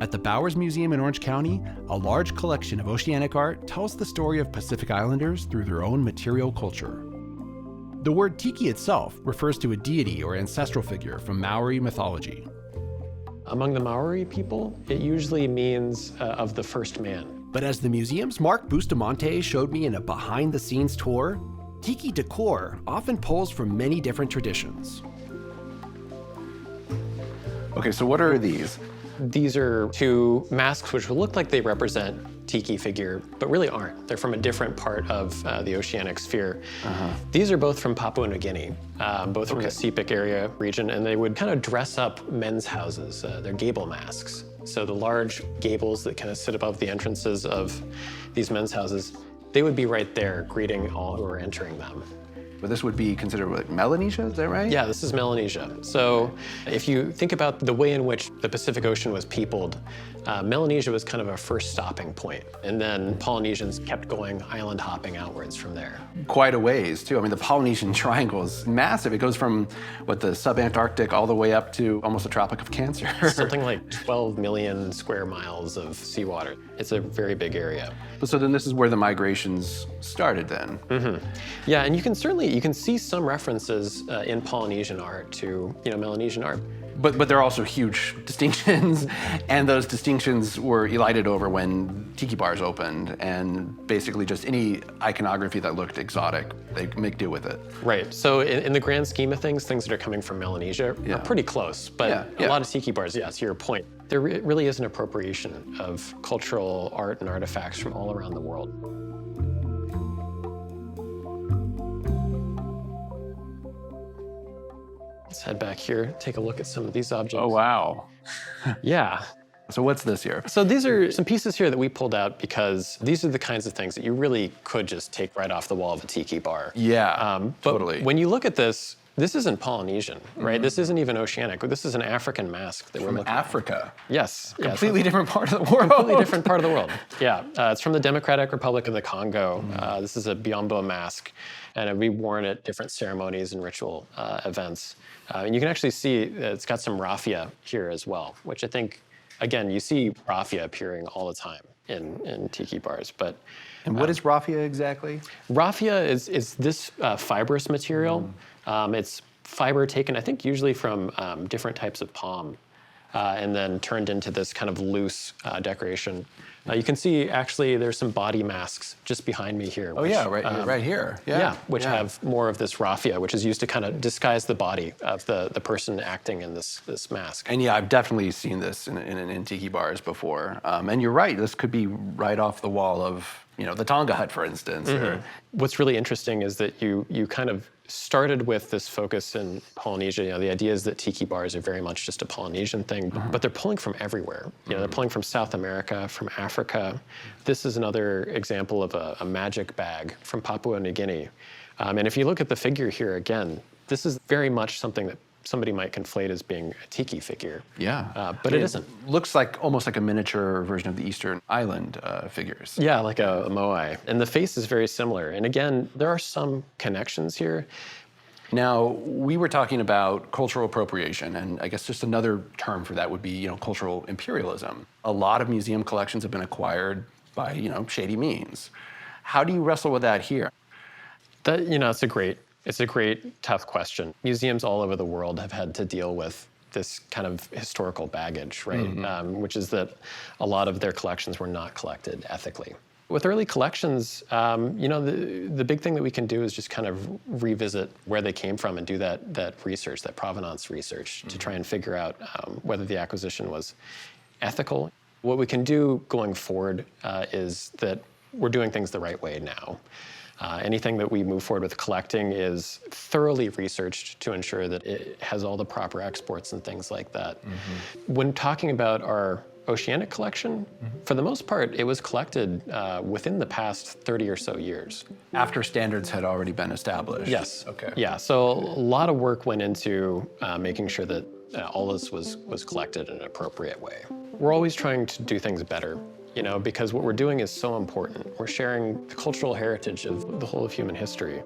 At the Bowers Museum in Orange County, a large collection of oceanic art tells the story of Pacific Islanders through their own material culture. The word Tiki itself refers to a deity or ancestral figure from Maori mythology. Among the Maori people, it usually means of the first man. But as the museum's Mark Bustamante showed me in a behind-the-scenes tour, Tiki decor often pulls from many different traditions. Okay, so what are these? These are two masks which will look like they represent Tiki figure, but really aren't. They're from a different part of the oceanic sphere. These are both from Papua New Guinea, both from the Sepik area region, and they would kind of dress up men's houses. They're gable masks. So the large gables that kind of sit above the entrances of these men's houses, they would be right there greeting all who are entering them. But this would be considered like Melanesia, is that right? Yeah, this is Melanesia. So if you think about the way in which the Pacific Ocean was peopled, Melanesia was kind of a first stopping point. And then Polynesians kept going island hopping outwards from there. Quite a ways, too. I mean, the Polynesian Triangle is massive. It goes from, the subantarctic all the way up to almost the Tropic of Cancer. Something like 12 million square miles of seawater. It's a very big area. So then this is where the migrations started then? Yeah, and you can see some references in Polynesian art to, Melanesian art. But there are also huge distinctions, and those distinctions were elided over when tiki bars opened, and basically just any iconography that looked exotic, they make do with it. Right, so in the grand scheme of things that are coming from Melanesia are pretty close, but a lot of tiki bars, to your point, there really is an appropriation of cultural art and artifacts from all around the world. Let's head back here, take a look at some of these objects. Oh, wow. Yeah. So what's this here? So these are some pieces here that we pulled out because these are the kinds of things that you really could just take right off the wall of a tiki bar. Yeah, totally. But when you look at this isn't Polynesian, right? This isn't even oceanic. This is an African mask that we're looking at. Africa? Yes. Completely different part of the world. Completely different part of the world, yeah. It's from the Democratic Republic of the Congo. This is a Biombo mask, and it'd be worn at different ceremonies and ritual events. And you can actually see it's got some raffia here as well, which I think, again, you see raffia appearing all the time in tiki bars. And what is raffia exactly? Raffia is this fibrous material. It's fiber taken, I think, usually from different types of palm, and then turned into this kind of loose decoration. You can see, actually, there's some body masks just behind me here. Which, right here. Yeah, which have more of this raffia, which is used to kind of disguise the body of the person acting in this mask. And I've definitely seen this in tiki bars before. And you're right, this could be right off the wall of, the Tonga hut, for instance. What's really interesting is that you kind of started with this focus in Polynesia. The idea is that tiki bars are very much just a Polynesian thing, but they're pulling from everywhere. They're pulling from South America, from Africa. This is another example of a magic bag from Papua New Guinea. And if you look at the figure here again, this is very much something that somebody might conflate as being a tiki figure. Yeah. But it isn't. Looks like almost like a miniature version of the Eastern Island figures. Yeah, like a moai. And the face is very similar. And again, there are some connections here. Now, we were talking about cultural appropriation, and I guess just another term for that would be, cultural imperialism. A lot of museum collections have been acquired by, shady means. How do you wrestle with that here? It's a great, tough question. Museums all over the world have had to deal with this kind of historical baggage, right? Which is that a lot of their collections were not collected ethically. With early collections, the big thing that we can do is just kind of revisit where they came from and do that research, that provenance research, to try and figure out whether the acquisition was ethical. What we can do going forward is that we're doing things the right way now. Anything that we move forward with collecting is thoroughly researched to ensure that it has all the proper exports and things like that. When talking about our oceanic collection, for the most part, it was collected within the past 30 or so years. After standards had already been established? Yes. Okay. Yeah, so a lot of work went into making sure that all this was collected in an appropriate way. We're always trying to do things better. Because what we're doing is so important. We're sharing the cultural heritage of the whole of human history.